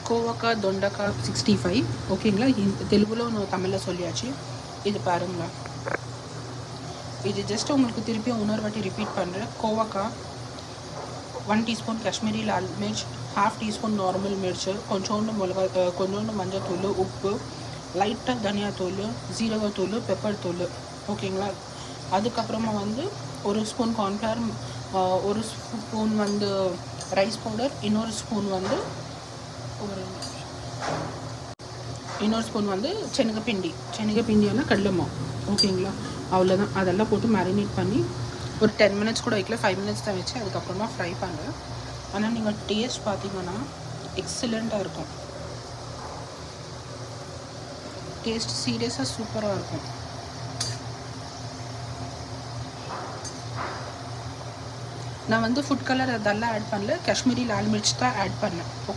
கோவக்காய் தொண்டக்காய் 65 ஓகேங்களா. தெலுங்குல ஒன்று தமிழில் சொல்லியாச்சு. இது பாருங்களா, இது ஜஸ்ட் உங்களுக்கு திருப்பி இன்னொரு வாட்டி ரிப்பீட் பண்ணுறேன். கோவக்காய் 1 டீஸ்பூன் காஷ்மீரி லால் மிர்ச், 1/2 டீஸ்பூன் நார்மல் மிர்ச்சு, கொஞ்சோண்டு மஞ்சத்தூள், உப்பு, லைட்டாக தனியாத்தூள், ஜீரகத்தூள், பெப்பர் தூள் ஓகேங்களா. அதுக்கப்புறமா வந்து ஒரு ஸ்பூன் கார்ன்ஃப்ளவர், ஒரு ஸ்பூன் வந்து ரைஸ் பவுடர், இன்னொரு ஸ்பூன் வந்து செனகப்பிண்டியான கடலைமாவு ஓகேங்களா. அவ்வளோதான். அதெல்லாம் போட்டு மேரினேட் பண்ணி ஒரு 10 மினிட்ஸ் கூட வைக்கல, 5 மினிட்ஸ் தான் வச்சு அதுக்கப்புறமா ஃப்ரை பண்ணுறேன். ஆனால் நீங்கள் டேஸ்ட் பார்த்தீங்கன்னா எக்ஸலண்ட்டாக இருக்கும். டேஸ்ட் சீரியஸாக சூப்பராக இருக்கும். நான் வந்து ஃபுட் கலர் அதெல்லாம் ஆட் பண்ணல, காஷ்மீரி லால் மிர்ச் தான் ஆட் பண்ணேன். ஓகே.